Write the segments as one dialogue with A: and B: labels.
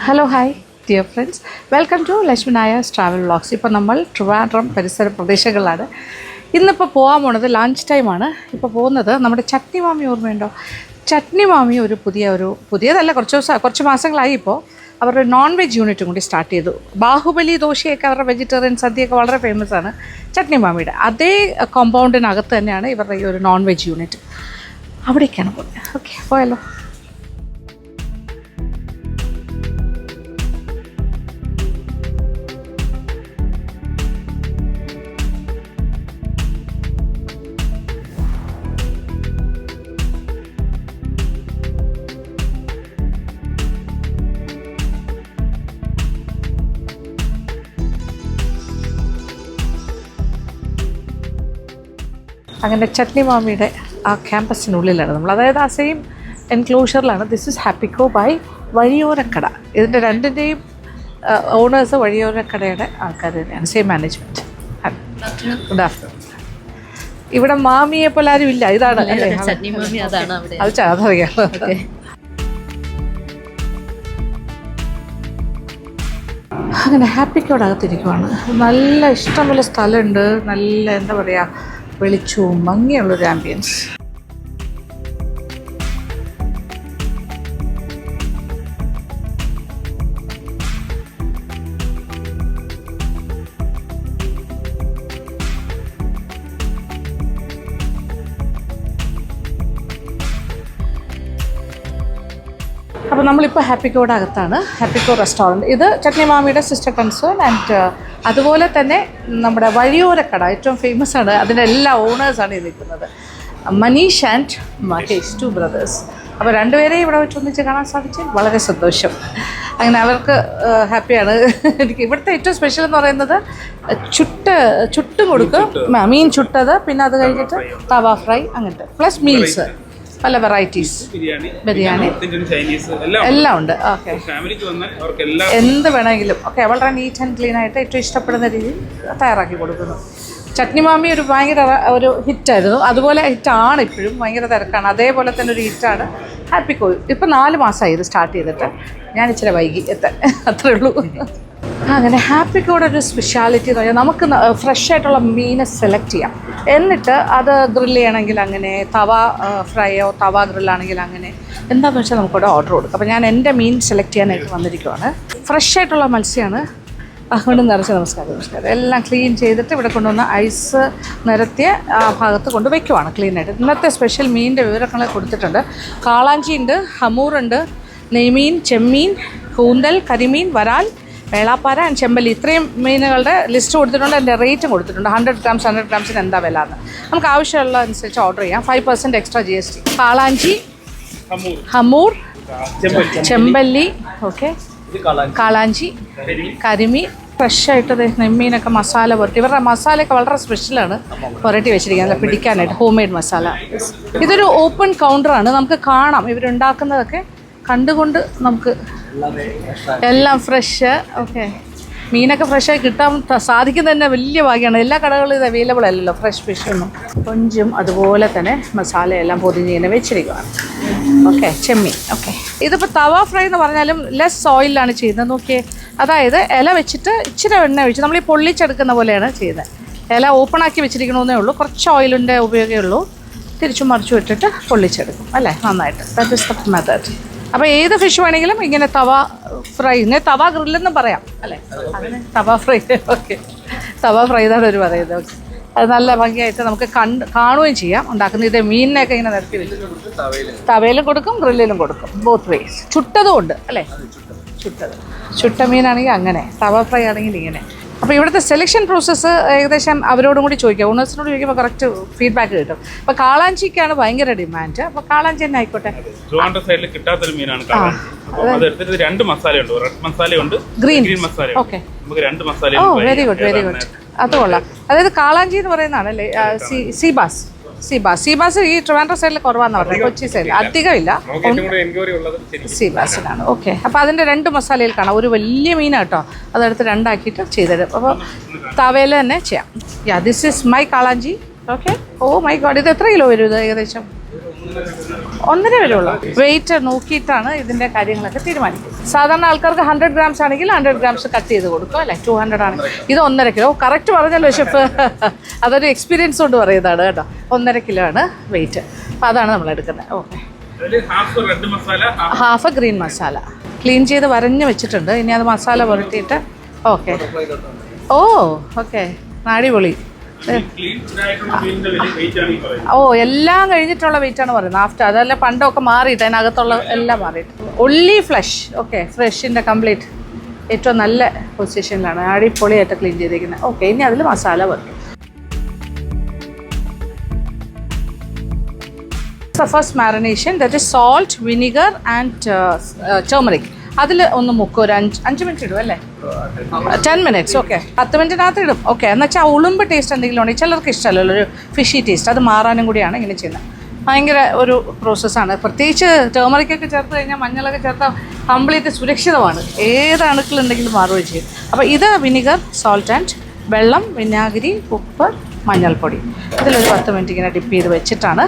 A: Hello hi dear friends, welcome to Lakshmi Nair's travel vlogs. ഇപ്പോൾ നമ്മൾ ട്രിവാൻഡ്രം പരിസര പ്രദേശങ്ങളിലാണ്. ഇന്നിപ്പോൾ പോകാൻ പോണത് ലഞ്ച് ടൈമാണ്. ഇപ്പോൾ പോകുന്നത് നമ്മുടെ ചട്നി മാമി ഓർമ്മയുണ്ടോ? ചട്നി മാമി പുതിയതല്ല, കുറച്ച് മാസങ്ങളായി. ഇപ്പോൾ അവരുടെ നോൺ വെജ് യൂണിറ്റും കൂടി സ്റ്റാർട്ട് ചെയ്തു. ബാഹുബലി ദോശയൊക്കെ അവരുടെ വെജിറ്റേറിയൻ സദ്യയൊക്കെ വളരെ ഫേമസ് ആണ് ചട്നി മാമിയുടെ. അതേ കോമ്പൗണ്ടിനകത്ത് തന്നെയാണ് ഇവരുടെ ഈ ഒരു നോൺ വെജ് യൂണിറ്റ്. അവിടേക്കാണ് പോകുന്നത്. ഓക്കെ, പോയല്ലോ. അങ്ങനെ ചട്നി മാമിയുടെ ആ ക്യാമ്പസിനുള്ളിലാണ് നമ്മൾ, അതായത് ആ സെയിം എൻക്ലോഷറിലാണ്. ദിസ് ഇസ് ഹാപ്പിക്കോ ബൈ വഴിയോരക്കട. ഇതിൻ്റെ രണ്ടിൻ്റെയും ഓണേഴ്സ് വഴിയോരക്കടയുടെ ആൾക്കാർ തന്നെയാണ്, സെയിം മാനേജ്മെൻറ്റ്. Good afternoon. ഇവിടെ മാമിയെ പോലെ ആരും ഇല്ല, ഇതാണ് അല്ലേ
B: ചട്നി മാമി? അതാണ് അവിടെ.
A: അതറിയാം. അങ്ങനെ ഹാപ്പിക്കോടെ അകത്തിരിക്കുവാണ്. നല്ല ഇഷ്ടംപോലെ സ്ഥലമുണ്ട്, നല്ല എന്താ പറയുക, വെളിച്ചവും ഭംഗിയുള്ളൊരു ആംബിയൻസ്. അപ്പോൾ നമ്മളിപ്പോൾ ഹാപ്പിക്കോയുടെ അകത്താണ്. ഹാപ്പിക്കോ റെസ്റ്റോറൻറ്റ്. ഇത് ചട്നി മാമിയുടെ സിസ്റ്റർ കൺസേൺ. ആൻഡ് അതുപോലെ തന്നെ നമ്മുടെ വഴിയോരക്കട ഏറ്റവും ഫേമസ് ആണ്. അതിൻ്റെ എല്ലാ ഓണേഴ്സാണ് ഈ നിൽക്കുന്നത്, മനീഷ് ആൻഡ് മഹേഷ്, 2 ബ്രദേഴ്സ്. അപ്പോൾ രണ്ടുപേരെയും ഇവിടെ വെച്ച് ഒന്നിച്ച് കാണാൻ സാധിച്ചു, വളരെ സന്തോഷം. അങ്ങനെ അവർക്ക് ഹാപ്പിയാണ്. എനിക്ക് ഇവിടുത്തെ ഏറ്റവും സ്പെഷ്യൽ എന്ന് പറയുന്നത് ചുട്ടും കൊടുക്കും, മീൻ ചുട്ടത്, പിന്നെ അത് കഴിഞ്ഞിട്ട് തവ ഫ്രൈ, അങ്ങനത്തെ പ്ലസ് മീൽസ്, പല വെറൈറ്റീസ്, ബിരിയാണി എല്ലാം ഉണ്ട്. ഓക്കെ, എന്ത് വേണമെങ്കിലും ഓക്കെ, വളരെ നീറ്റ് ആൻഡ് ക്ലീൻ ആയിട്ട് ഏറ്റവും ഇഷ്ടപ്പെടുന്ന രീതിയിൽ തയ്യാറാക്കി കൊടുക്കുന്നു. ചട്നി മാമി ഭയങ്കര ഒരു ഹിറ്റായിരുന്നു, അതുപോലെ ഹിറ്റാണ് ഇപ്പോഴും, ഭയങ്കര തിരക്കാണ്. അതേപോലെ തന്നെ ഒരു ഹിറ്റാണ് ഹാപ്പിക്കോ. ഇപ്പോൾ 4 മാസമായി ഇത് സ്റ്റാർട്ട് ചെയ്തിട്ട്. ഞാൻ ഇച്ചിരി വൈകി എത്താൻ, അത്രേ ഉള്ളൂ. അങ്ങനെ ഹാപ്പിക്കോടെ ഒരു സ്പെഷ്യാലിറ്റി എന്ന് പറഞ്ഞാൽ നമുക്ക് ഫ്രഷ് ആയിട്ടുള്ള മീനെ സെലക്ട് ചെയ്യാം, എന്നിട്ട് അത് ഗ്രില്ല് ചെയ്യണമെങ്കിൽ അങ്ങനെ, തവ ഫ്രൈയോ തവ ഗ്രില്ലാണെങ്കിൽ അങ്ങനെ, എന്താണെന്ന് വെച്ചാൽ നമുക്കിവിടെ ഓർഡർ കൊടുക്കും. അപ്പോൾ ഞാൻ എൻ്റെ മീൻ സെലക്ട് ചെയ്യാനായിട്ട് വന്നിരിക്കുവാണ്. ഫ്രഷ് ആയിട്ടുള്ള മത്സ്യമാണ്. അതുകൊണ്ട് നിറച്ച് നമസ്കാരം എല്ലാം ക്ലീൻ ചെയ്തിട്ട് ഇവിടെ കൊണ്ടുവന്ന് ഐസ് നിരത്തിയ ആ ഭാഗത്ത് കൊണ്ട് വയ്ക്കുവാണ് ക്ലീനായിട്ട്. ഇന്നത്തെ സ്പെഷ്യൽ മീനിൻ്റെ വിവരങ്ങൾ കൊടുത്തിട്ടുണ്ട്. കാളാഞ്ചി ഉണ്ട്, ഹമൂറുണ്ട്, നെയ്മീൻ, ചെമ്മീൻ, കൂന്തൽ, കരിമീൻ, വരാൽ, വേളാപ്പാര ആൻഡ് ചെമ്പല്ലി. ഇത്രയും മീനുകളുടെ ലിസ്റ്റ് കൊടുത്തിട്ടുണ്ട്. അതിൻ്റെ റേറ്റും കൊടുത്തിട്ടുണ്ട്. 100 ഗ്രാംസിന് എന്താ വില എന്ന് നമുക്ക് ആവശ്യമുള്ള അനുസരിച്ച് ഓർഡർ ചെയ്യാം. 5% എക്സ്ട്രാ GST. കാളാഞ്ചി, ഹമൂർ, ചെമ്പല്ലി, ഓക്കെ, കാളാഞ്ചി, കരിമീൻ, ഫ്രഷായിട്ട് നെമ്മീനൊക്കെ മസാല പുരട്ടി. ഇവരുടെ മസാലയൊക്കെ വളരെ സ്പെഷ്യലാണ്, പുരട്ടി വെച്ചിരിക്കുന്നത് പിടിക്കാനായിട്ട്. Home made masala. ഇതൊരു ഓപ്പൺ കൗണ്ടറാണ്, നമുക്ക് കാണാം ഇവരുണ്ടാക്കുന്നതൊക്കെ കണ്ടുകൊണ്ട് നമുക്ക് എല്ലാം ഫ്രഷ്. ഓക്കെ, മീനൊക്കെ ഫ്രഷായി കിട്ടാൻ സാധിക്കുന്നത് തന്നെ വലിയ ഭാഗ്യമാണ്. എല്ലാ കടകളിലും ഇത് അവൈലബിൾ അല്ലല്ലോ ഫ്രഷ് ഫിഷൊന്നും. കൊഞ്ചും അതുപോലെ തന്നെ മസാലയെല്ലാം പൊതിഞ്ഞ് വെച്ചിരിക്കുകയാണ്. ഓക്കെ, ചെമ്മീൻ. ഓക്കെ, ഇതിപ്പോൾ തവ ഫ്രൈ എന്ന് പറഞ്ഞാലും ലെസ് ഓയിലാണ് ചെയ്യുന്നത്. നോക്കിയേ, അതായത് ഇല വെച്ചിട്ട് ഇച്ചിരി എണ്ണ ഒഴിച്ച് നമ്മൾ ഈ പൊള്ളിച്ചെടുക്കുന്ന പോലെയാണ് ചെയ്യുന്നത്. ഇല ഓപ്പണാക്കി വെച്ചിരിക്കണമെന്നേ ഉള്ളൂ, കുറച്ച് ഓയിലിൻ്റെ ഉപയോഗമേ ഉള്ളൂ. തിരിച്ചും മറിച്ചും ഇട്ടിട്ട് പൊള്ളിച്ചെടുക്കും അല്ലേ, നന്നായിട്ട്. That is the method. അപ്പോൾ ഏത് ഫിഷ് വേണമെങ്കിലും ഇങ്ങനെ തവ ഫ്രൈ, തവ ഗ്രില്ലെന്ന് പറയാം അല്ലേ, അങ്ങനെ തവ ഫ്രൈ. ഓക്കെ, തവ ഫ്രൈ എന്നാണ് ഒരു പറയുന്നത്. ഓക്കെ, അത് നല്ല ഭംഗിയായിട്ട് നമുക്ക് കാണുകയും ചെയ്യാം ഉണ്ടാക്കുന്നത്. ഇത് മീനിനെയൊക്കെ ഇങ്ങനെ നിരത്തി വെക്കും, തവയിലും കൊടുക്കും ഗ്രില്ലിലും കൊടുക്കും, ബോത്ത് വേസ്. ചുട്ടതും ഉണ്ട് അല്ലേ, ചുട്ട മീനാണെങ്കിൽ അങ്ങനെ, തവ ഫ്രൈ ആണെങ്കിൽ ഇങ്ങനെ. അപ്പോൾ ഇവിടുത്തെ സെലക്ഷൻ പ്രോസസ്സ് ഏകദേശം അവരോടും കൂടി ചോദിക്കാം, ഓണേഴ്സിനോട് ചോദിക്കുമ്പോൾ കറക്റ്റ് ഫീഡ്ബാക്ക് കിട്ടും. അപ്പോൾ കാളാഞ്ചിക്കാണ് ഭയങ്കര ഡിമാൻഡ്. അപ്പോൾ കാളാഞ്ചി തന്നെ ആയിക്കോട്ടെ.
C: സൈഡിൽ കിട്ടാത്തൊരു മീനാണ് കാളാഞ്ചി. അതെടുത്തിട്ട് 2 മസാലയുണ്ട്, റെഡ് മസാലയുണ്ട്, ഗ്രീൻ മസാല. ഓക്കെ, നമുക്ക് 2 മസാല. ഓ, വെരി ഗുഡ്, വെരി ഗുഡ്. അത് കൊള്ളാം. അതായത് കാളാഞ്ചി എന്ന് പറയുന്നതാണ് അല്ലേ, സീബാസ് ഈ ട്രിവാൻഡ്രം സൈഡിൽ കുറവാന്ന് പറഞ്ഞത്, കൊച്ചി സൈഡിൽ അധികമില്ല, സീബാസിനാണ്. ഓക്കെ, അപ്പോൾ അതിൻ്റെ 2 മസാലയിൽ കാണാം. ഒരു വലിയ മീനാണ് കേട്ടോ, അതെടുത്ത് 2 ആക്കിയിട്ട് ചെയ്തിടും. അപ്പോൾ തവയിൽ തന്നെ ചെയ്യാം. ദിസ് ഈസ് മൈ കാളാഞ്ചി. ഓക്കെ, ഓ മൈ ഗോഡ്, ഇത് എത്ര കിലോ വരും ഇത് ഏകദേശം?
A: 1.5 വരുള്ളൂ. വെയിറ്റ് നോക്കിയിട്ടാണ് ഇതിൻ്റെ കാര്യങ്ങളൊക്കെ തീരുമാനിക്കുന്നത്. സാധാരണ ആൾക്കാർക്ക് 100 grams ആണെങ്കിൽ 100 grams കട്ട് ചെയ്ത് കൊടുക്കും അല്ലേ. 200 ആണ്, ഇത് 1.5 കിലോ. കറക്റ്റ് പറഞ്ഞല്ലോ ഷെഫ്, അതൊരു എക്സ്പീരിയൻസ് കൊണ്ട് പറയുന്നതാണ് കേട്ടോ. 1.5 കിലോ ആണ് വെയിറ്റ്. അപ്പോൾ അതാണ് നമ്മൾ എടുക്കുന്നത്. Okay, half green masala clean ചെയ്ത് വരഞ്ഞ് വെച്ചിട്ടുണ്ട്. ഇനി അത് മസാല പുരട്ടിയിട്ട് ഓക്കെ. ഓ ഓക്കെ, അടിപൊളി. ഓ, എല്ലാം കഴിഞ്ഞിട്ടുള്ള വെയിറ്റ് ആണ് പറയുന്നത്. ആഫ്റ്റർ അതല്ല, പണ്ടൊക്കെ മാറിയിട്ട് അതിനകത്തുള്ള എല്ലാം മാറിയിട്ട് ഒള്ളി ഫ്ലഷ്. ഓക്കെ, ഫ്രഷിൻ്റെ കംപ്ലീറ്റ് ഏറ്റവും നല്ല പൊസിഷനിലാണ്. അടിപൊളിയായിട്ട് ക്ലീൻ ചെയ്തിരിക്കുന്നത്. ഓക്കെ, ഇനി അതിൽ മസാല വരും. First marination, that is salt, vinegar and turmeric. അതിൽ ഒന്ന് മുക്കും. ഒരു 5 മിനിറ്റ് ഇടും അല്ലേ? 10 minutes. ഓക്കെ, 10 മിനിറ്റിനകത്ത് ഇടും. ഓക്കെ, എന്ന് വെച്ചാൽ ഉളുമ്പ് ടേസ്റ്റ് എന്തെങ്കിലും ഉണ്ടെങ്കിൽ ചിലർക്ക് ഇഷ്ടമല്ലല്ലോ ഒരു ഫിഷി ടേസ്റ്റ്, അത് മാറാനും കൂടിയാണ് ഇങ്ങനെ ചെയ്യുന്നത്. ഭയങ്കര ഒരു പ്രോസസ്സാണ്. പ്രത്യേകിച്ച് ടേമറിക്കൊക്കെ ചേർത്ത് കഴിഞ്ഞാൽ, മഞ്ഞളൊക്കെ ചേർത്താൽ കംപ്ലീറ്റ് സുരക്ഷിതമാണ്. ഏത് അണുക്കളുണ്ടെങ്കിലും മാറുകയും ചെയ്യും. അപ്പോൾ ഇത് വിനിഗർ, സോൾട്ട് ആൻഡ് വെള്ളം, വിനാഗിരി, ഉപ്പ്, മഞ്ഞൾപ്പൊടി, ഇതിലൊരു 10 മിനിറ്റ് ഇങ്ങനെ ഡിപ്പ് ചെയ്ത് വെച്ചിട്ടാണ്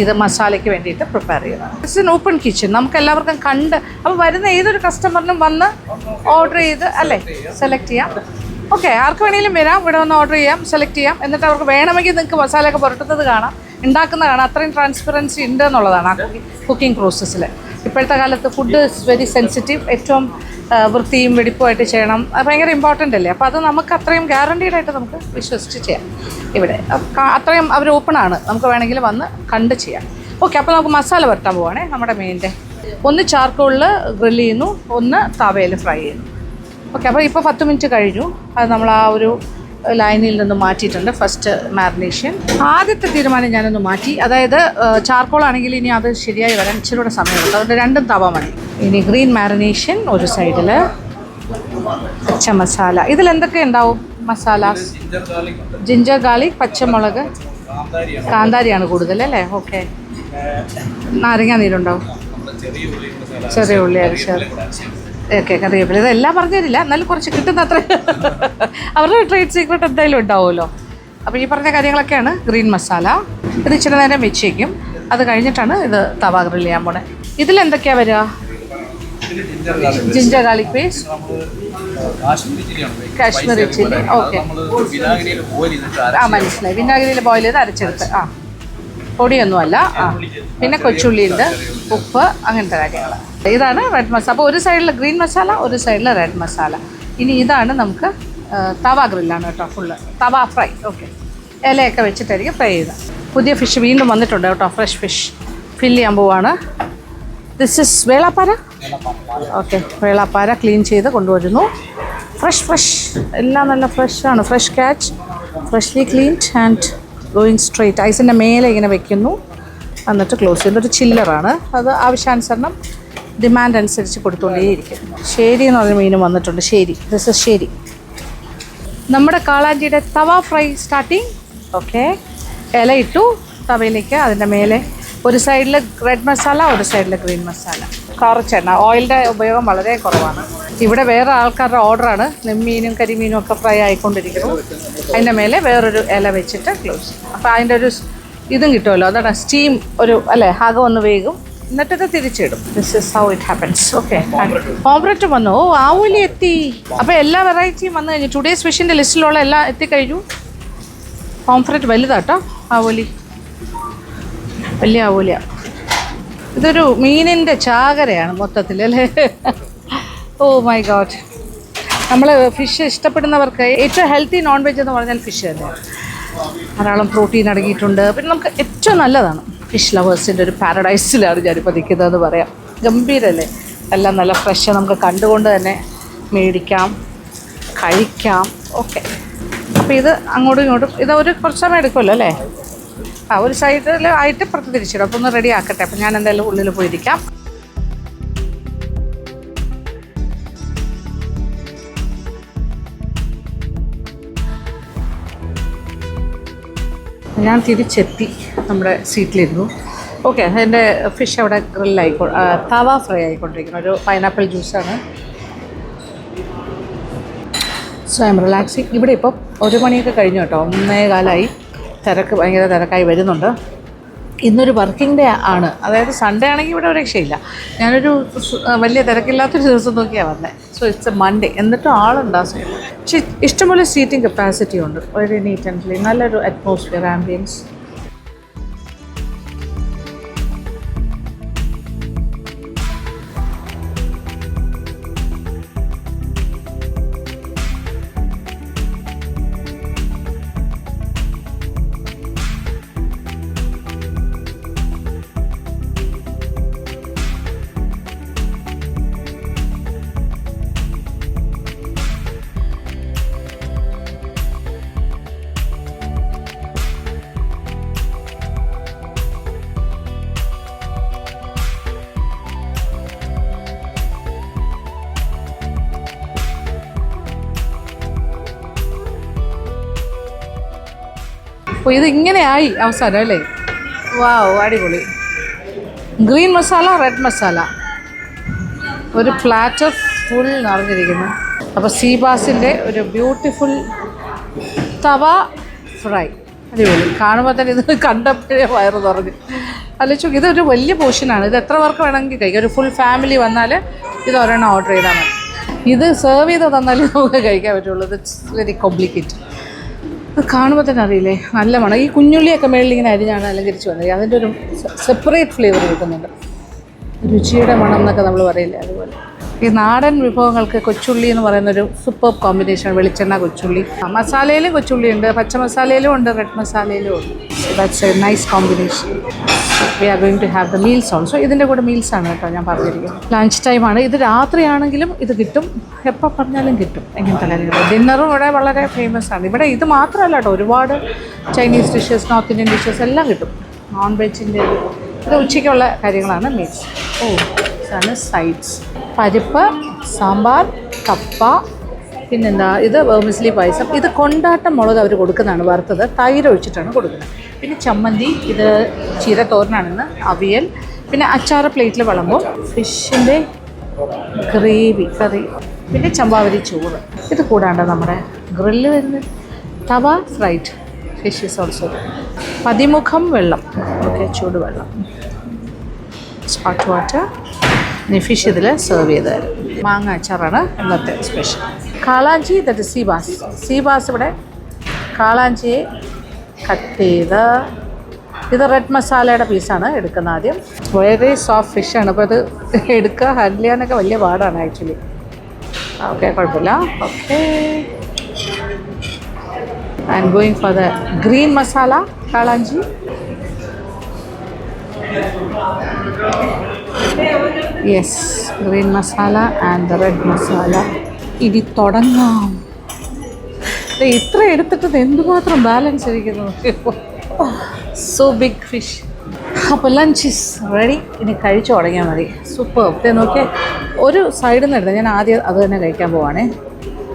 A: ഇത് മസാലയ്ക്ക് വേണ്ടിയിട്ട് പ്രിപ്പയർ ചെയ്യുന്നത്. It's an open kitchen. നമുക്ക് എല്ലാവർക്കും കണ്ട്, അപ്പോൾ വരുന്ന ഏതൊരു കസ്റ്റമറിനും വന്ന് ഓർഡർ ചെയ്ത് അല്ലേ സെലക്ട് ചെയ്യാം. ഓക്കെ, ആർക്ക് വേണമെങ്കിലും വരാം, ഇവിടെ വന്ന് ഓർഡർ ചെയ്യാം, സെലക്ട് ചെയ്യാം. എന്നിട്ട് അവർക്ക് വേണമെങ്കിൽ നിങ്ങൾക്ക് മസാലയൊക്കെ പുരട്ടുന്നത് കാണാം, ഉണ്ടാക്കുന്ന കാണാം. അത്രയും ട്രാൻസ്പെറൻസി ഉണ്ട് എന്നുള്ളതാണ് ആ കുക്കിംഗ് പ്രോസസ്സിൽ. ഇപ്പോഴത്തെ കാലത്ത് ഫുഡ് ഇസ് വെരി സെൻസിറ്റീവ്. ഏറ്റവും വൃത്തിയും വെടിപ്പുമായിട്ട് ചെയ്യണം. അത് ഭയങ്കര ഇമ്പോർട്ടൻ്റ് അല്ലേ. അപ്പോൾ അത് നമുക്ക് അത്രയും ഗ്യാരണ്ടീഡ് ആയിട്ട് നമുക്ക് വിശ്വസിച്ച് ചെയ്യാം. ഇവിടെ അത്രയും അവർ ഓപ്പണാണ്, നമുക്ക് വേണമെങ്കിൽ വന്ന് കണ്ട് ചെയ്യാം. ഓക്കെ, അപ്പോൾ നമുക്ക് മസാല പുരട്ടാൻ പോവുകയാണേ. നമ്മുടെ മെയിൻ്റെ ഒന്ന് ചാർക്കോളിൽ ഗ്രില്ല് ചെയ്യുന്നു, ഒന്ന് തവയിൽ ഫ്രൈ ചെയ്യുന്നു. ഓക്കെ, അപ്പോൾ ഇപ്പോൾ 10 മിനിറ്റ് കഴിഞ്ഞു. അത് നമ്മൾ ആ ഒരു ലൈനിൽ നിന്ന് മാറ്റിയിട്ടുണ്ട്. ഫസ്റ്റ് മാരിനേഷൻ ആദ്യത്തെ തീരുമാനം ഞാനൊന്ന് മാറ്റി. അതായത് ചാർക്കോൾ ആണെങ്കിൽ ഇനി അത് ശരിയായി വരാൻ ഇച്ചിരി കൂടെ സമയമുണ്ട്. അതുകൊണ്ട് രണ്ടും തവ മതി. ഇനി ഗ്രീൻ മാരിനേഷൻ ഒരു സൈഡിൽ, പച്ച മസാല. ഇതിലെന്തൊക്കെ ഉണ്ടാവും മസാലാസ്? ജിഞ്ചർ ഗാർലിക്, പച്ചമുളക്, കാന്താരിയാണ് കൂടുതൽ അല്ലേ. ഓക്കെ, നാരങ്ങ നീരുണ്ടാവും, ചെറിയ ഉള്ളി അരിച്ചത്, ഓക്കെ, കറിവേപ്പില. ഇതെല്ലാം പറഞ്ഞു തരില്ല, എന്നാലും കുറച്ച് കിട്ടുന്ന അത്ര അവരുടെ ട്രേഡ് സീക്രട്ട് എന്തായാലും ഉണ്ടാവുമല്ലോ. അപ്പോൾ ഈ പറഞ്ഞ കാര്യങ്ങളൊക്കെയാണ് ഗ്രീൻ മസാല. ഇത് ഇച്ചിരി നേരം വെച്ചേക്കും. അത് കഴിഞ്ഞിട്ടാണ് ഇത് തവ ഗ്രിൽ ചെയ്യാൻ പോണേ. ഇതിലെന്തൊക്കെയാണ് വരിക? Ginger garlic paste, Kashmiri chilli. Okay, ആ മനസ്സിലായി. വിനാഗിരിയിൽ ബോയിൽ ചെയ്ത് അരച്ചെടുത്ത്. ആ, പൊടിയൊന്നുമല്ല. ആ, പിന്നെ കൊച്ചുള്ളി ഉണ്ട്, ഉപ്പ്, അങ്ങനത്തെ കാര്യങ്ങൾ. ഇതാണ് റെഡ് മസാല. അപ്പോൾ ഒരു സൈഡിൽ ഗ്രീൻ മസാല, ഒരു സൈഡിൽ റെഡ് മസാല. ഇനി ഇതാണ് നമുക്ക് തവ ഗ്രില്ലാണ് കേട്ടോ, ഫുള്ള് തവ ഫ്രൈ. ഓക്കെ, ഇലയൊക്കെ വെച്ചിട്ടായിരിക്കും ഫ്രൈ ചെയ്ത്. പുതിയ ഫിഷ് വീണ്ടും വന്നിട്ടുണ്ട് കേട്ടോ, ഫ്രഷ് ഫിഷ് ഫില്ല് ചെയ്യാൻ പോവാണ്. ദിസ് ഇസ് വേളാപ്പാര. ഓക്കെ, വേളാപ്പാര ക്ലീൻ ചെയ്ത് കൊണ്ടുവരുന്നു. ഫ്രഷ് എല്ലാം നല്ല ഫ്രഷാണ്. Fresh catch, freshly cleaned and going straight. ഐസിൻ്റെ മേലെ ഇങ്ങനെ വെക്കുന്നു, എന്നിട്ട് ക്ലോസ് ചെയ്യുന്നത്. ഒരു ചില്ലറാണ്, അത് ആവശ്യാനുസരണം ഡിമാൻഡ് അനുസരിച്ച് കൊടുത്തുകൊണ്ടേയിരിക്കും. ശേരി എന്ന് പറഞ്ഞ മീനും വന്നിട്ടുണ്ട്. ശേരി, ദിസ് ഇസ് ശേരി. നമ്മുടെ കാളാഞ്ചിയുടെ തവ ഫ്രൈ സ്റ്റാർട്ടിങ്. ഓക്കെ, ഇല ഇട്ടു തവയിലേക്ക്. അതിൻ്റെ മേലെ ഒരു സൈഡിൽ റെഡ് മസാല, ഒരു സൈഡിൽ ഗ്രീൻ മസാല. കുറച്ചെണ്ണ, ഓയിലിൻ്റെ ഉപയോഗം വളരെ കുറവാണ്. ഇവിടെ വേറെ ആൾക്കാരുടെ ഓർഡറാണ്. നെമ്മീനും കരിമീനും ഒക്കെ ഫ്രൈ ആയിക്കൊണ്ടിരിക്കുന്നു. അതിൻ്റെ മേലെ വേറൊരു ഇല വെച്ചിട്ട് ക്ലോസ്. അപ്പോൾ അതിൻ്റെ ഒരു ഇതും കിട്ടുമല്ലോ, അതാണ് സ്റ്റീം ഒരു അല്ലേ, ആകം ഒന്ന് വേഗം, എന്നിട്ടത് തിരിച്ചിടും. This is how it happens. Okay, ഓംബ്രറ്റ് വന്നു. ഓ, ആവൂലി എത്തി. അപ്പോൾ എല്ലാ വെറൈറ്റിയും വന്നു കഴിഞ്ഞു. ടുഡേ സ്പെഷ്യലിൻ്റെ ലിസ്റ്റിലുള്ള എല്ലാം എത്തിക്കഴിഞ്ഞു. ഓംബ്രറ്റ് വലുതാട്ടോ, ആവൂലി വലിയ ആവൂലിയ. ഇതൊരു മീനിൻ്റെ ചാകരയാണ് മൊത്തത്തിൽ അല്ലേ. Oh my god. നമ്മൾ ഫിഷ് ഇഷ്ടപ്പെടുന്നവർക്ക് ഏറ്റവും ഹെൽത്തി നോൺ വെജ് എന്ന് പറഞ്ഞാൽ ഫിഷ് തന്നെയാണ്. ധാരാളം പ്രോട്ടീൻ അടങ്ങിയിട്ടുണ്ട്. പിന്നെ നമുക്ക് ഏറ്റവും നല്ലതാണ്. ഫിഷ് ലവേഴ്സിൻ്റെ ഒരു പാരഡൈസിലാണ് ഞാനിപ്പോൾ നിൽക്കുന്നതെന്ന് പറയാം. ഗംഭീരല്ലേ, എല്ലാം നല്ല ഫ്രഷ്, നമുക്ക് കണ്ടുകൊണ്ട് തന്നെ മേടിക്കാം, കഴിക്കാം. ഓക്കെ, അപ്പോൾ ഇത് അങ്ങോട്ടും ഇങ്ങോട്ടും ഇത് ഒരു കുറച്ച് സമയം എടുക്കുമല്ലോ അല്ലേ. ആ, ഒരു സൈഡിൽ ആയിട്ട് പുറത്ത് തിരിച്ചിടും. അപ്പോൾ ഒന്ന് റെഡി ആക്കട്ടെ. അപ്പോൾ ഞാൻ എന്തായാലും ഉള്ളിൽ പോയിരിക്കാം. ഞാൻ തിരിച്ചെത്തി, നമ്മുടെ സീറ്റിലിരുന്നു. ഓക്കെ, എൻ്റെ ഫിഷ് അവിടെ തവ ഫ്രൈ ആയിക്കൊണ്ടിരിക്കുന്നു. ഒരു പൈനാപ്പിൾ ജ്യൂസാണ്. So I M relaxing. ഇവിടെ ഇപ്പോൾ 1 മണിയൊക്കെ കഴിഞ്ഞു കേട്ടോ, 1:15 തിരക്ക് ഭയങ്കര തിരക്കായി വരുന്നുണ്ട്. ഇന്നൊരു വർക്കിംഗ് ഡേ ആണ്, അതായത് സൺഡേ ആണെങ്കിൽ ഇവിടെ ഒരു രക്ഷയില്ല. ഞാനൊരു വലിയ തിരക്കില്ലാത്തൊരു ദിവസം നോക്കിയാണ് വന്നത്. സോ ഇറ്റ്സ് എ മൺഡേ, എന്നിട്ടും ആളുണ്ടാകും. പക്ഷേ ഇഷ്ടംപോലെ സീറ്റിംഗ് കപ്പാസിറ്റി ഉണ്ട്. വളരെ നീറ്റ് ആൻഡ് ക്ലീൻ, നല്ലൊരു അറ്റ്മോസ്ഫിയർ, ആംബിയൻസ്. അപ്പോൾ ഇതിങ്ങനെയായി അവസാനം അല്ലേ? വാവ്, അടിപൊളി. ഗ്രീൻ മസാല, റെഡ് മസാല, ഒരു പ്ലാറ്റർ ഫുൾ നിറഞ്ഞിരിക്കുന്നു. അപ്പോൾ സീബാസിൻ്റെ ഒരു ബ്യൂട്ടിഫുൾ തവ ഫ്രൈ, അടിപൊളി. കാണുമ്പോൾ തന്നെ ഇത് കണ്ടപ്പോഴേ വയറ് നിറഞ്ഞു. അല്ലെ, ഇതൊരു വലിയ പോർഷനാണ്. ഇത് എത്ര പേർക്ക് വേണമെങ്കിൽ കഴിക്കാം. ഒരു ഫുൾ ഫാമിലി വന്നാൽ ഇത് ഒരെണ്ണം ഓർഡർ ചെയ്താൽ മതി. ഇത് സെർവ് ചെയ്ത് തന്നാലേ നമുക്ക് കഴിക്കാൻ പറ്റുള്ളൂ. It's very complicated. അത് കാണുമ്പോൾ തന്നെ അറിയില്ലേ, നല്ല മണം. ഈ കുഞ്ഞുള്ളിയൊക്കെ മേളിൽ ഇങ്ങനെ അരിഞ്ഞാണ് അലങ്കരിച്ച് വന്നത്. അതിൻ്റെ ഒരു സെപ്പറേറ്റ് ഫ്ലേവർ കിട്ടുന്നുണ്ട്. രുചിയുടെ മണം എന്നൊക്കെ നമ്മൾ പറയില്ലേ, അതുപോലെ. ഈ നാടൻ വിഭവങ്ങൾക്ക് കൊച്ചുള്ളി എന്ന് പറയുന്നൊരു സൂപ്പർ കോമ്പിനേഷൻ. വെളിച്ചെണ്ണ, കൊച്ചുള്ളി. മസാലയിലും കൊച്ചുള്ളി ഉണ്ട്, പച്ച മസാലയിലും ഉണ്ട്, റെഡ് മസാലയിലും ഉണ്ട്. That's a nice combination. We are going to have the meals also. ഇതിൻ്റെ കൂടെ മീൽസാണ് കേട്ടോ ഞാൻ പറഞ്ഞിരിക്കുന്നത്. ലഞ്ച് ടൈമാണ്. ഇത് രാത്രിയാണെങ്കിലും ഇത് കിട്ടും, എപ്പോൾ പറഞ്ഞാലും കിട്ടും. ഇങ്ങനത്തെ കാര്യങ്ങൾ. ഡിന്നറും ഇവിടെ വളരെ ഫേമസ് ആണ്. ഇവിടെ ഇത് മാത്രമല്ല കേട്ടോ, ഒരുപാട് Chinese dishes, north Indian dishes എല്ലാം കിട്ടും. നോൺ വെജിൻ്റെ ഇത് ഉച്ചയ്ക്കുള്ള കാര്യങ്ങളാണ് മീൽസ്. ഇതാണ് സൈഡ്സ്. പരിപ്പ്, സാമ്പാർ, കപ്പ, പിന്നെന്താ ഇത് വെർമിസ്ലി പായസം. ഇത് കൊണ്ടാട്ടം മുളക് അവർ കൊടുക്കുന്നതാണ്, വറുത്തത്. തൈര് ഒഴിച്ചിട്ടാണ് കൊടുക്കുന്നത്. പിന്നെ ചമ്മന്തി, ഇത് ചീരത്തോരനാണെന്ന്. അവിയൽ, പിന്നെ അച്ചാറ് പ്ലേറ്റിൽ വിളമ്പും. ഫിഷിൻ്റെ ഗ്രേവി കറി, പിന്നെ ചമ്പാവരി ചോറ്. ഇത് കൂടാണ്ട് നമ്മുടെ ഗ്രില്ല് വരുന്നത് തവ ഫ്രൈഡ് ഫിഷ് ഈസ് ഓൾസോ. പതിമുഖം വെള്ളം, ഓക്കെ, ചൂടുവെള്ളം, ഹോട്ട് വാട്ടർ. ഇനി ഫിഷ് ഇതിൽ സെർവ് ചെയ്ത് തരും. മാങ്ങ അച്ചാറാണ് ഇന്നത്തെ സ്പെഷ്യൽ. കാളാഞ്ചി, ദറ്റ് സീബാസ്. സീബാസ് ഇവിടെ കാളാഞ്ചിയെ കട്ട് ചെയ്ത്, ഇത് റെഡ് മസാലയുടെ പീസാണ് എടുക്കുന്നത് ആദ്യം. വളരെ സോഫ്റ്റ് ഫിഷാണ്. അപ്പോൾ അത് എടുക്കുക, ഹാൻഡിൽ ചെയ്യാനൊക്കെ വലിയ പാടാണ് ആക്ച്വലി. ഓക്കെ, കുഴപ്പമില്ല. Okay, I am going for the green masala കാളാഞ്ചി. Yes, green masala and the red masala. ഇനി തുടങ്ങാം. ഇത്ര എടുത്തിട്ട് എന്തുമാത്രം ബാലൻസ് ഇരിക്കുന്നു. So big fish. അപ്പോൾ ലഞ്ച് ഈസ് റെഡി. ഇനി കഴിച്ചു തുടങ്ങിയാൽ മതി. സൂപ്പർ. നോക്കിയാൽ ഒരു സൈഡിൽ നിന്ന് എടുത്താൽ ഞാൻ ആദ്യം അത് തന്നെ കഴിക്കാൻ പോവാണേ.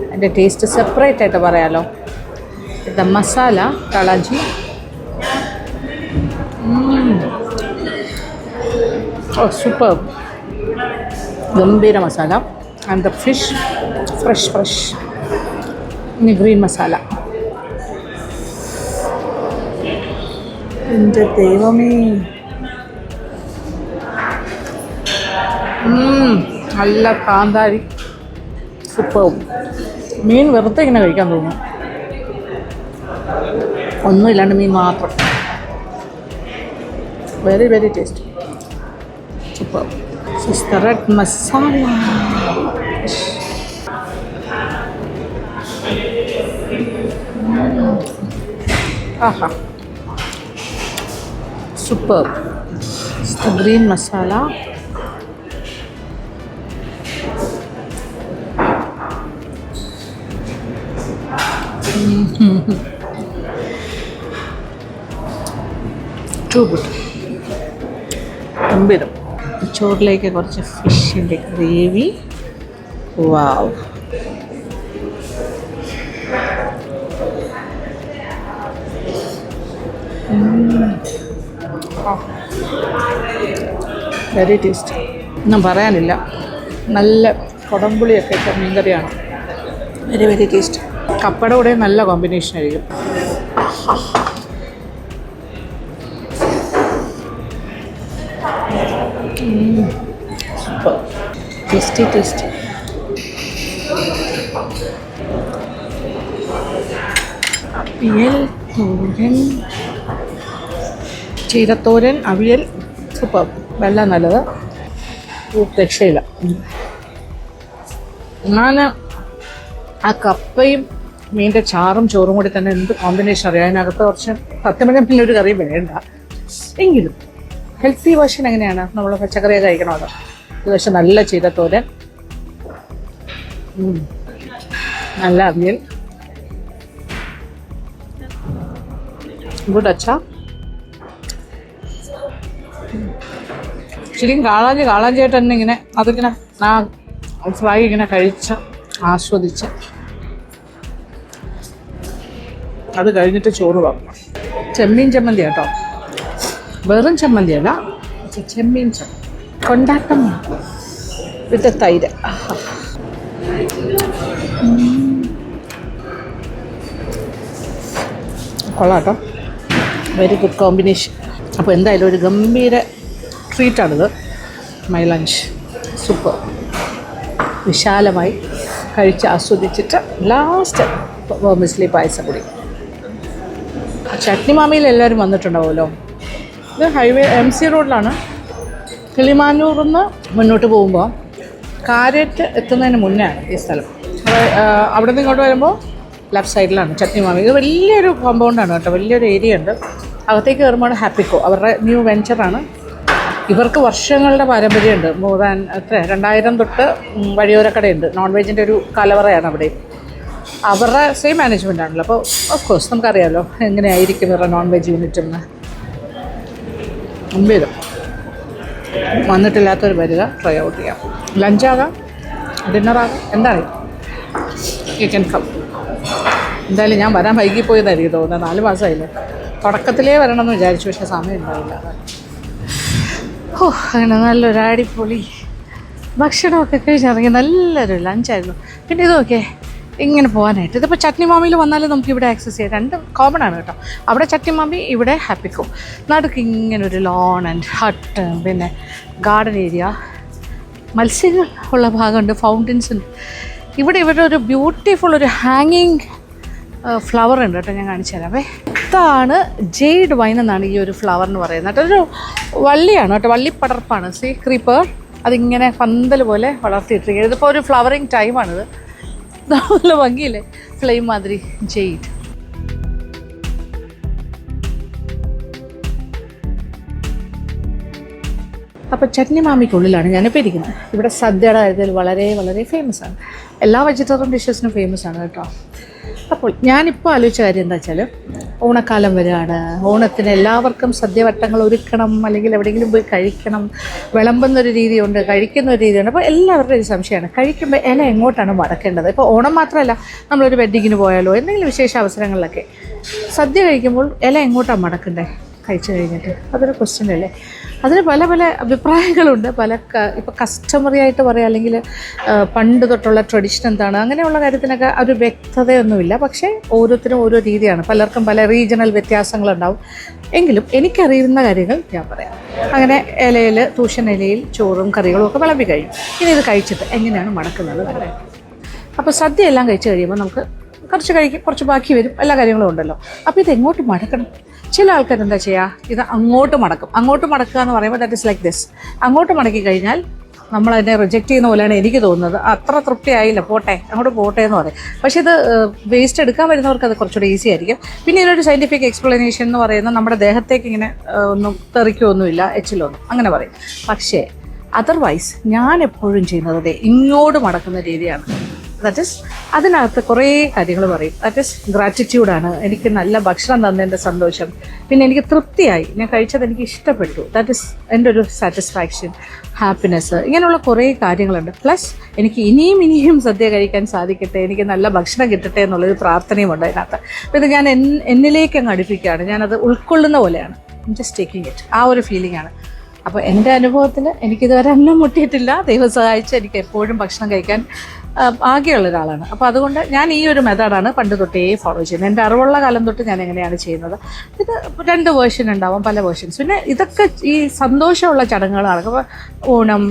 A: അതിൻ്റെ ടേസ്റ്റ് സെപ്പറേറ്റ് ആയിട്ട് പറയാമല്ലോ. ദ മസാല കാളാഞ്ചി. സൂപ്പർ, ഗംഭീര masala. And the fish fresh. ഇനി ഗ്രീൻ മസാല. എൻ്റെ ദൈവമേ, നല്ല കാന്താരി. സൂപ്പർ. മീൻ വെറുതെ ഇങ്ങനെ കഴിക്കാൻ തോന്നും, ഒന്നുമില്ലാണ്ട് മീൻ മാത്രം. Very very tasty. Super. This is the red masala. Aha. Super. It's the green masala. Too good. ഗംഭീരം. ചോറിലേക്ക് കുറച്ച് ഫിഷിൻ്റെ ഗ്രേവി. വാവ്. Very tasty. ഒന്നും പറയാനില്ല. നല്ല കുടംപുളിയൊക്കെ ഇട്ട മീൻകറിയാണ്. Very very tasty. കപ്പയുടെ കൂടെ നല്ല കോമ്പിനേഷൻ ആയിരിക്കും. Tasty tasty. അവിയൽ, തോരൻ, ചീരത്തോരൻ, അവിയൽ, സൂപ്പർ. വെള്ളം നല്ലത്, രക്ഷയില്ല. ഞാൻ ആ കപ്പയും മീൻ്റെ ചാറും ചോറും കൂടി തന്നെ എന്ത് കോമ്പിനേഷൻ അറിയാം. അതിനകത്ത് കുറച്ച് സത്യം പറഞ്ഞാൽ പിന്നെ ഒരു കറി വേണ്ട. എങ്കിലും ഹെൽത്തി വേർഷൻ എങ്ങനെയാണ്, നമ്മൾ പച്ചക്കറിയൊക്കെ കഴിക്കണമല്ലോ. ഇത് പക്ഷെ നല്ല ചീരത്തോരൻ, നല്ല അവിയൽ, ഗുഡ് അച്ചാർ. ശരിക്കും കാളാഞ്ചിയായിട്ട് തന്നെ ഇങ്ങനെ അതിങ്ങനെ ആ ഫ്രൈ ഇങ്ങനെ കഴിച്ച് ആസ്വദിച്ച് അത് കഴിഞ്ഞിട്ട് ചോറ് പറഞ്ഞു. ചെമ്മീൻ ചമ്മന്തി കേട്ടോ, വെറും ചമ്മന്തിയല്ല, ചെമ്മീൻ കൊണ്ടാട്ടം വിത്ത് തൈര്. കൊള്ളാം കേട്ടോ, വെരി ഗുഡ് കോമ്പിനേഷൻ. അപ്പോൾ എന്തായാലും ഒരു ഗംഭീര ട്രീറ്റാണിത്. My lunch super. വിശാലമായി കഴിച്ച് ആസ്വദിച്ചിട്ട് ലാസ്റ്റ് വെർമിസ്ലി പായസം കൂടി. ചട്നി മാമിയിൽ എല്ലാവരും വന്നിട്ടുണ്ടാവുമല്ലോ. ഇത് ഹൈവേ MC റോഡിലാണ്. കിളിമാനൂരിൽ നിന്ന് മുന്നോട്ട് പോകുമ്പോൾ കാരറ്റ് എത്തുന്നതിന് മുന്നേ ആണ് ഈ സ്ഥലം. അവിടെ നിന്ന് ഇങ്ങോട്ട് വരുമ്പോൾ ലെഫ്റ്റ് സൈഡിലാണ് ചട്നി മാമി. ഇത് വലിയൊരു കോമ്പൗണ്ടാണ് കേട്ടോ, വലിയൊരു ഏരിയ ഉണ്ട്. അകത്തേക്ക് കയറുമ്പോൾ ഹാപ്പിക്കോ അവരുടെ ന്യൂ വെഞ്ചറാണ്. ഇവർക്ക് വർഷങ്ങളുടെ പാരമ്പര്യമുണ്ട്. മോർ ദാൻ 2000 തൊട്ട് വഴിയോരക്കടയുണ്ട്. നോൺ വെജിൻ്റെ ഒരു കലവറയാണ് അവിടെ. അവരുടെ സെയിം മാനേജ്മെൻ്റ് ആണല്ലോ. അപ്പോൾ ഓഫ് കോഴ്സ് നമുക്കറിയാമല്ലോ എങ്ങനെയായിരിക്കും ഇവരുടെ നോൺ വെജ് യൂണിറ്റ് എന്ന്. മുമ്പേലും വന്നിട്ടില്ലാത്തവർ വരിക, ട്രൈ ഔട്ട് ചെയ്യാം. ലഞ്ചാകാം, ഡിന്നറാകാം, എന്താണ് യു ക്യാൻ കം. എന്തായാലും ഞാൻ വരാൻ വൈകിപ്പോയതായിരിക്കും തോന്നുന്നത്. 4 മാസമായില്ലേ. തുടക്കത്തിലേ വരണമെന്ന് വിചാരിച്ചു, പക്ഷേ സമയം ഉണ്ടാവില്ല. അങ്ങനെ നല്ലൊരു അടിപൊളി ഭക്ഷണമൊക്കെ കഴിച്ചിറങ്ങി നല്ലൊരു ലഞ്ചായിരുന്നു. പിന്നെ ഇതൊക്കെ ഇങ്ങനെ പോകാനായിട്ട് ഇതിപ്പോൾ ചട്നി മാമിയിൽ വന്നാലും നമുക്ക് ഇവിടെ ആക്സസ് ചെയ്യാം. രണ്ടും കോമൺ ആണ് കേട്ടോ. അവിടെ ചട്നി മാമി, ഇവിടെ ഹാപ്പിക്കോ. നടുക്ക് ഇങ്ങനെ ഒരു ലോൺ ആൻഡ് ഹട്ട്, പിന്നെ ഗാർഡൻ ഏരിയ, മത്സ്യങ്ങൾ ഉള്ള ഭാഗമുണ്ട്, ഫൗണ്ടൻസ് ഉണ്ട്. ഇവിടെ ഒരു ബ്യൂട്ടിഫുൾ ഒരു ഹാങ്ങിങ് ഫ്ലവർ ഉണ്ട് കേട്ടോ, ഞാൻ കാണിച്ചു തരാമേ. ഇതാണ് ജെയ്ഡ് വൈൻ എന്നാണ് ഈ ഒരു ഫ്ലവർ എന്ന് പറയുന്നത് കേട്ടോ. ഒരു വള്ളിയാണ് കേട്ടോ, വള്ളിപ്പടർപ്പാണ്. സീ ക്രീപ്പർ അതിങ്ങനെ പന്തൽ പോലെ വളർത്തിയിട്ടിരിക്കുന്നത്. ഇതിപ്പോൾ ഒരു ഫ്ലവറിങ് ടൈമാണിത്. നല്ല ഭംഗിയില്ലേ, ഫ്ലെയിം മാതിരി ജെയ്ഡ്. അപ്പോൾ ചട്നി മാമിക്കുള്ളിലാണ് ഞാനിപ്പോൾ ഇരിക്കുന്നത്. ഇവിടെ സദ്യയുടെ കാര്യത്തിൽ വളരെ വളരെ ഫേമസ് ആണ്. എല്ലാ വെജിറ്റേറിയൻ ഡിഷസിനും ഫേമസ് ആണ് കേട്ടോ. അപ്പോൾ ഞാനിപ്പോൾ ആലോചിച്ച കാര്യം എന്താ വെച്ചാൽ, ഓണക്കാലം വരികയാണ്. ഓണത്തിന് എല്ലാവർക്കും സദ്യവട്ടങ്ങൾ ഒരുക്കണം, അല്ലെങ്കിൽ എവിടെയെങ്കിലും പോയി കഴിക്കണം. വിളമ്പുന്നൊരു രീതിയുണ്ട്, കഴിക്കുന്നൊരു രീതിയുണ്ട്. അപ്പോൾ എല്ലാവരുടെയും ഒരു സംശയമാണ്, കഴിക്കുമ്പോൾ ഇല എങ്ങോട്ടാണ് മടക്കേണ്ടത്. ഇപ്പോൾ ഓണം മാത്രമല്ല, നമ്മളൊരു വെഡ്ഡിങ്ങിന് പോയാലോ എന്തെങ്കിലും വിശേഷ അവസരങ്ങളിലൊക്കെ സദ്യ കഴിക്കുമ്പോൾ ഇല എങ്ങോട്ടാണ് മടക്കണ്ടേ കഴിച്ചു കഴിഞ്ഞിട്ട്? അതൊരു ക്വസ്റ്റ്യൻ അല്ലേ. അതിന് പല പല അഭിപ്രായങ്ങളുണ്ട്. ഇപ്പോൾ കസ്റ്റമറി ആയിട്ട് പറയാം, അല്ലെങ്കിൽ പണ്ട് തൊട്ടുള്ള ട്രഡീഷൻ എന്താണ്, അങ്ങനെയുള്ള കാര്യത്തിനൊക്കെ ഒരു വ്യക്തതയൊന്നുമില്ല. പക്ഷേ ഓരോരുത്തരും ഓരോ രീതിയാണ്. പലർക്കും പല റീജിയണൽ വ്യത്യാസങ്ങളുണ്ടാവും. എങ്കിലും എനിക്കറിയുന്ന കാര്യങ്ങൾ ഞാൻ പറയാം. അങ്ങനെ ഇലയിൽ, ട്യൂഷൻ ഇലയിൽ ചോറും കറികളും ഒക്കെ വിളമ്പി കഴിയും. ഇനി ഇത് കഴിച്ചിട്ട് എങ്ങനെയാണ് മടക്കുന്നത് പറയാം. അപ്പോൾ സദ്യ എല്ലാം കഴിച്ച് കഴിയുമ്പോൾ നമുക്ക് കുറച്ച് കഴിക്കും, കുറച്ച് ബാക്കി വരും, എല്ലാ കാര്യങ്ങളും ഉണ്ടല്ലോ. അപ്പോൾ ഇത് എങ്ങോട്ട് മടക്കണം? ചില ആൾക്കാർ എന്താ ചെയ്യുക, ഇത് അങ്ങോട്ട് മടക്കും. അങ്ങോട്ട് മടക്കുക എന്ന് പറയുമ്പോൾ ദാറ്റ് ഇസ് ലൈക്ക് ദിസ്. അങ്ങോട്ട് മടക്കി കഴിഞ്ഞാൽ നമ്മളതിനെ റിജക്റ്റ് ചെയ്യുന്ന പോലെയാണ് എനിക്ക് തോന്നുന്നത്. അത്ര തൃപ്തി ആയില്ല, പോട്ടെ അങ്ങോട്ട് പോട്ടെ എന്ന് പറയും. പക്ഷേ ഇത് വേസ്റ്റ് എടുക്കാൻ വരുന്നവർക്ക് അത് കുറച്ചുകൂടി ഈസി ആയിരിക്കും. പിന്നെ ഇതിനൊരു സയൻറ്റിഫിക് എക്സ്പ്ലനേഷൻ എന്ന് പറയുന്നത് നമ്മുടെ ദേഹത്തേക്ക് ഇങ്ങനെ ഒന്നും തെറിക്കൊന്നുമില്ല, എച്ചിലൊന്നും അങ്ങനെ പറയും. പക്ഷേ അതർവൈസ് ഞാൻ എപ്പോഴും ചെയ്യുന്നത് ഇങ്ങോട്ട് മടക്കുന്ന രീതിയാണ്. ദാറ്റ് ഇസ് അതിനകത്ത് കുറേ കാര്യങ്ങൾ പറയും. ദാറ്റ് ഇസ് ഗ്രാറ്റിറ്റ്യൂഡാണ്. എനിക്ക് നല്ല ഭക്ഷണം തന്നതിൻ്റെ സന്തോഷം, പിന്നെ എനിക്ക് തൃപ്തിയായി, ഞാൻ കഴിച്ചത് എനിക്ക് ഇഷ്ടപ്പെട്ടു, ദാറ്റ് ഇസ് എൻ്റെ ഒരു സാറ്റിസ്ഫാക്ഷൻ, ഹാപ്പിനെസ്, ഇങ്ങനെയുള്ള കുറേ കാര്യങ്ങളുണ്ട്. പ്ലസ് എനിക്ക് ഇനിയും സദ്യ കഴിക്കാൻ സാധിക്കട്ടെ, എനിക്ക് നല്ല ഭക്ഷണം കിട്ടട്ടെ എന്നുള്ളൊരു പ്രാർത്ഥനയുമുണ്ട് അതിനകത്ത്. അപ്പോൾ ഇത് ഞാൻ എന്നിലേക്ക് അങ്ങ് അടുപ്പിക്കുകയാണ്, ഞാനത് ഉൾക്കൊള്ളുന്ന പോലെയാണ്. ജസ്റ്റ് ടേക്കിങ് ഇറ്റ്, ആ ഒരു ഫീലിംഗ് ആണ്. അപ്പോൾ എൻ്റെ അനുഭവത്തിൽ എനിക്കിതുവരെ അന്നം മുട്ടിയിട്ടില്ല. ദൈവം സഹായിച്ച് എനിക്ക് എപ്പോഴും ഭക്ഷണം കഴിക്കാൻ ആകെയുള്ള ഒരാളാണ്. അപ്പോൾ അതുകൊണ്ട് ഞാൻ ഈ ഒരു മെത്തേഡാണ് പണ്ട് തൊട്ടേ ഫോളോ ചെയ്യുന്നത്. എൻ്റെ അറിവുള്ള കാലം തൊട്ട് ഞാൻ എങ്ങനെയാണ് ചെയ്യുന്നത്. ഇത് 2 വേർഷൻ ഉണ്ടാവും, പല വേർഷൻസ്. പിന്നെ ഇതൊക്കെ ഈ സന്തോഷമുള്ള ചടങ്ങുകളാണ്. അപ്പോൾ ഓണം,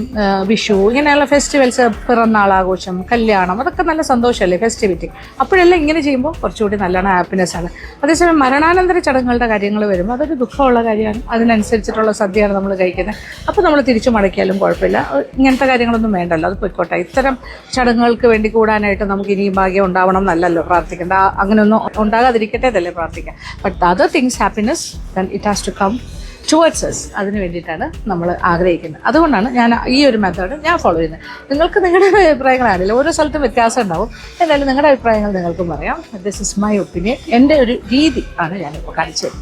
A: വിഷു, ഇങ്ങനെയുള്ള ഫെസ്റ്റിവൽസ്, പിറന്നാൾ ആഘോഷം, കല്യാണം, അതൊക്കെ നല്ല സന്തോഷമല്ലേ, ഫെസ്റ്റിവിറ്റി. അപ്പോഴെല്ലാം ഇങ്ങനെ ചെയ്യുമ്പോൾ കുറച്ചുകൂടി നല്ലോണം ഹാപ്പിനെസ് ആണ്. അതേസമയം മരണാനന്തര ചടങ്ങുകളുടെ കാര്യങ്ങൾ വരുമ്പോൾ അതൊരു ദുഃഖമുള്ള കാര്യമാണ്. അതിനനുസരിച്ചിട്ടുള്ള സദ്യയാണ് നമ്മൾ കഴിക്കുന്നത്. അപ്പോൾ നമ്മൾ തിരിച്ചു മടക്കിയാലും കുഴപ്പമില്ല. ഇങ്ങനത്തെ കാര്യങ്ങളൊന്നും വേണ്ടല്ലോ, അത് പോയിക്കോട്ടെ. ഇത്തരം ചടങ്ങുകൾക്ക് വേണ്ടി കൂടാനായിട്ട് നമുക്ക് ഇനിയും ഭാഗ്യം ഉണ്ടാവണം എന്നല്ലല്ലോ പ്രാർത്ഥിക്കേണ്ട. അങ്ങനെയൊന്നും ഉണ്ടാകാതിരിക്കട്ടെ എന്നല്ലേ പ്രാർത്ഥിക്കാം. But the other things happiness then it has to come towards us. അതിന് വേണ്ടിയിട്ടാണ് നമ്മൾ ആഗ്രഹിക്കുന്നത്. അതുകൊണ്ടാണ് ഞാൻ ഈ ഒരു മെത്തേഡ് ഞാൻ ഫോളോ ചെയ്യുന്നത്. നിങ്ങൾക്ക് നിങ്ങളുടെ അഭിപ്രായങ്ങളാണില്ല, ഓരോ സ്ഥലത്തും വ്യത്യാസം ഉണ്ടാവും. എന്തായാലും നിങ്ങളുടെ അഭിപ്രായങ്ങൾ നിങ്ങൾക്കും പറയാം. This is my opinion. എൻ്റെ ഒരു രീതി ആണ് ഞാനിപ്പോൾ കാണിച്ചത്.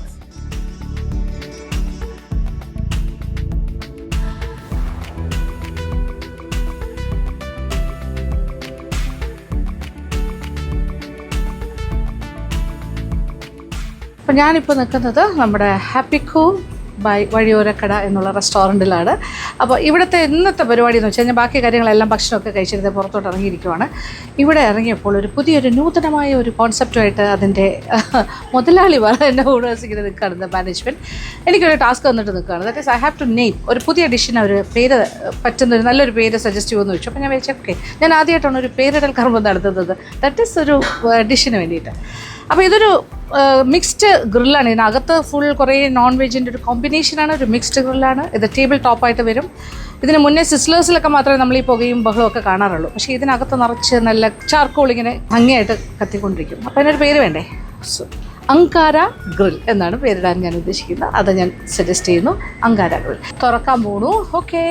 A: അപ്പോൾ ഞാനിപ്പോൾ നിൽക്കുന്നത് നമ്മുടെ ഹാപ്പിക്കോ ബൈ വഴിയോരക്കട എന്നുള്ള റെസ്റ്റോറൻറ്റിലാണ്. അപ്പോൾ ഇവിടുത്തെ ഇന്നത്തെ പരിപാടി എന്ന് വെച്ച് കഴിഞ്ഞാൽ ബാക്കി കാര്യങ്ങളെല്ലാം ഭക്ഷണമൊക്കെ കഴിച്ചിരുന്നത് പുറത്തോട്ട് ഇറങ്ങിയിരിക്കുവാണ്. ഇവിടെ ഇറങ്ങിയപ്പോൾ ഒരു പുതിയൊരു നൂതനമായ ഒരു കോൺസെപ്റ്റുമായിട്ട് അതിൻ്റെ മുതലാളി എൻ്റെ ഓണേഴ്സ് ഇങ്ങനെ നിൽക്കുകയാണ്, മാനേജ്മെൻറ്റ്. എനിക്കൊരു ടാസ്ക് വന്നിട്ട് നിൽക്കുകയാണ്. That is I have to name ഒരു പുതിയ ഡിഷിന് ഒരു പേര് പറ്റുന്ന ഒരു നല്ലൊരു പേര് സജസ്റ്റ് ചെയ്യുമെന്ന് വെച്ചു. അപ്പോൾ ഞാൻ വിചാരിച്ചു ഓക്കെ, ഞാൻ ആദ്യമായിട്ടാണ് ഒരു പേരിടൽ കർമ്മം നടത്തുന്നത്. ദാറ്റ് ഈസ് ഒരു ഡിഷിന് വേണ്ടിയിട്ട്. അപ്പോൾ ഇതൊരു മിക്സ്ഡ് ഗ്രില്ലാണ്. ഇതിനകത്ത് ഫുൾ കുറേ നോൺ വെജിൻ്റെ ഒരു കോമ്പിനേഷനാണ്, ഒരു മിക്സ്ഡ് ഗ്രില്ലാണ്. ഇത് ടേബിൾ ടോപ്പായിട്ട് വരും. ഇതിന് മുന്നേ സിസ്ലേഴ്സിലൊക്കെ മാത്രമേ നമ്മൾ ഈ പുകയും ബഹളവും ഒക്കെ കാണാറുള്ളൂ. പക്ഷേ ഇതിനകത്ത് നിറച്ച് നല്ല ചാർക്കോൾ ഇങ്ങനെ ഭംഗിയായിട്ട് കത്തിക്കൊണ്ടിരിക്കും. അപ്പോൾ അതിനൊരു പേര് വേണ്ടേ? അങ്കാര ഗ്രിൽ എന്നാണ് പേരിടാൻ ഞാൻ ഉദ്ദേശിക്കുന്നത്. അത് ഞാൻ സജസ്റ്റ് ചെയ്യുന്നു, അങ്കാര ഗ്രിൽ. തുറക്കാൻ പോണു. Okay,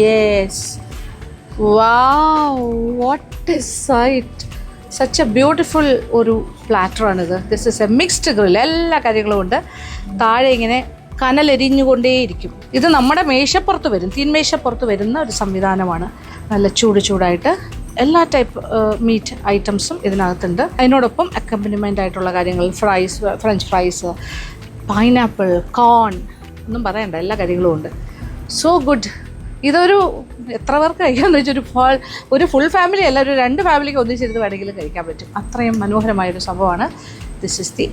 A: yes, wow, what is sight. Such a beautiful ഒരു പ്ലാറ്ററാണിത്. This is a mixed grill. എല്ലാ കാര്യങ്ങളും ഉണ്ട്. താഴെ ഇങ്ങനെ കനലെരിഞ്ഞുകൊണ്ടേയിരിക്കും. ഇത് നമ്മുടെ മേശപ്പുറത്ത് വരും, തീൻമേശപ്പുറത്ത് വരുന്ന ഒരു സംവിധാനമാണ്. നല്ല ചൂടായിട്ട് എല്ലാ ടൈപ്പ് മീറ്റ് ഐറ്റംസും ഇതിനകത്തുണ്ട്. അതിനോടൊപ്പം അക്കമ്പനിമെൻ്റ് ആയിട്ടുള്ള കാര്യങ്ങൾ, ഫ്രഞ്ച് ഫ്രൈസ്, പൈനാപ്പിൾ, കോൺ, ഒന്നും പറയണ്ട, എല്ലാ കാര്യങ്ങളും ഉണ്ട്. So good. ഇതൊരു എത്ര പേർക്ക് കഴിക്കാമെന്ന് വെച്ചാൽ ഒരു ഫുൾ ഫാമിലി അല്ല, ഒരു 2 ഫാമിലിക്ക് ഒന്നിച്ചിരുന്ന് വേണമെങ്കിലും കഴിക്കാൻ പറ്റും. അത്രയും മനോഹരമായൊരു സംഭവമാണ്. This is the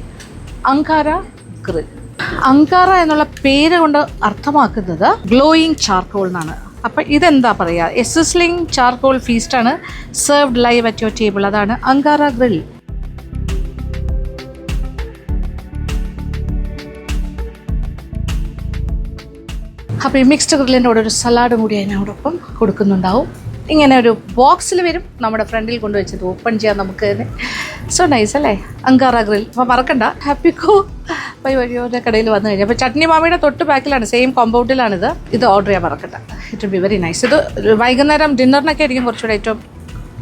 A: Ankara grill. Ankara എന്നുള്ള പേര് കൊണ്ട് അർത്ഥമാക്കുന്നത് ഗ്ലോയിങ് ചാർക്കോൾ എന്നാണ്. അപ്പം ഇതെന്താ പറയുക, എ സിസ്ലിംഗ് ചാർക്കോൾ ഫീസ്റ്റാണ് served live at your table. അതാണ് അങ്കാര ഗ്രിൽ. അപ്പോൾ ഈ മിക്സ്ഡ് ഗ്രില്ലിൻ്റെ കൂടെ ഒരു സലാഡും കൂടി അതിനോടൊപ്പം കൊടുക്കുന്നുണ്ടാവും. ഇങ്ങനെ ഒരു ബോക്സിൽ വരും, നമ്മുടെ ഫ്രണ്ടിൽ കൊണ്ടുവച്ചത് ഓപ്പൺ ചെയ്യാൻ നമുക്ക് തന്നെ. സോ നൈസ് അല്ലേ, അങ്കാര ഗ്രിൽ. അപ്പോൾ മറക്കണ്ട, ഹാപ്പിക്കോ ബൈ വഴിയോര കടയിൽ വന്നു കഴിഞ്ഞാൽ. അപ്പോൾ ചട്നി മാമിയുടെ തൊട്ട് ബാക്കിലാണ്, സെയിം കോമ്പൗണ്ടിലാണിത്. ഇത് ഓർഡർ ചെയ്യാൻ മറക്കണ്ട. It will be very nice. ഇത് വൈകുന്നേരം ഡിന്നറിനൊക്കെ ആയിരിക്കും കുറച്ചുകൂടെ ഏറ്റവും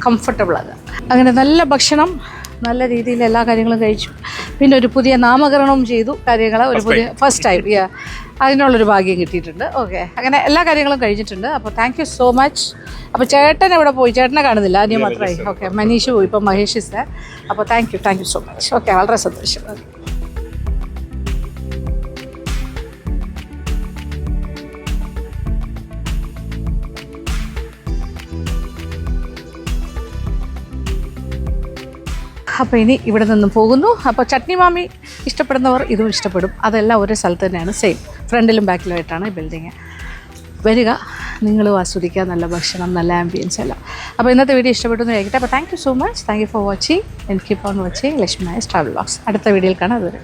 A: കംഫർട്ടബിൾ അത്. അങ്ങനെ നല്ല ഭക്ഷണം, നല്ല രീതിയിൽ എല്ലാ കാര്യങ്ങളും കഴിച്ചു. പിന്നെ ഒരു പുതിയ നാമകരണവും ചെയ്തു കാര്യങ്ങൾ, ഒരു പുതിയ ഫസ്റ്റ് ടൈം. അതിനുള്ളൊരു ഭാഗ്യം കിട്ടിയിട്ടുണ്ട്. ഓക്കെ, അങ്ങനെ എല്ലാ കാര്യങ്ങളും കഴിഞ്ഞിട്ടുണ്ട്. അപ്പോൾ താങ്ക് യു സോ മച്ച്. അപ്പോൾ ചേട്ടൻ എവിടെ പോയി? ചേട്ടനെ കാണുന്നില്ല, അനിയ മാത്രമായി. ഓക്കെ, മനീഷ് പോയി, ഇപ്പം മഹേഷ് ഇസ്. അപ്പോൾ thank you so much. Okay, വളരെ സന്തോഷം. അപ്പോൾ ഇനി ഇവിടെ നിന്നും പോകുന്നു. അപ്പോൾ ചട്നി മാമി ഇഷ്ടപ്പെടുന്നവർ ഇതും ഇഷ്ടപ്പെടും. അതെല്ലാം ഒരേ സ്ഥലത്ത് തന്നെയാണ്, സെയിം ഫ്രണ്ടിലും ബാക്കിലുമായിട്ടാണ് ഈ ബിൽഡിങ്. വരിക, നിങ്ങളും ആസ്വദിക്കുക, നല്ല ഭക്ഷണം, നല്ല ആംബിയൻസ് എല്ലാം. അപ്പോൾ ഇന്നത്തെ വീഡിയോ ഇഷ്ടപ്പെട്ടു എന്ന് കഴിക്കട്ടെ. അപ്പോൾ thank you so much. Thank you for watching. And keep on watching Lakshmi Nair's travel vlogs. അടുത്ത വീഡിയോയിൽ കാണാം. അതുവരെ.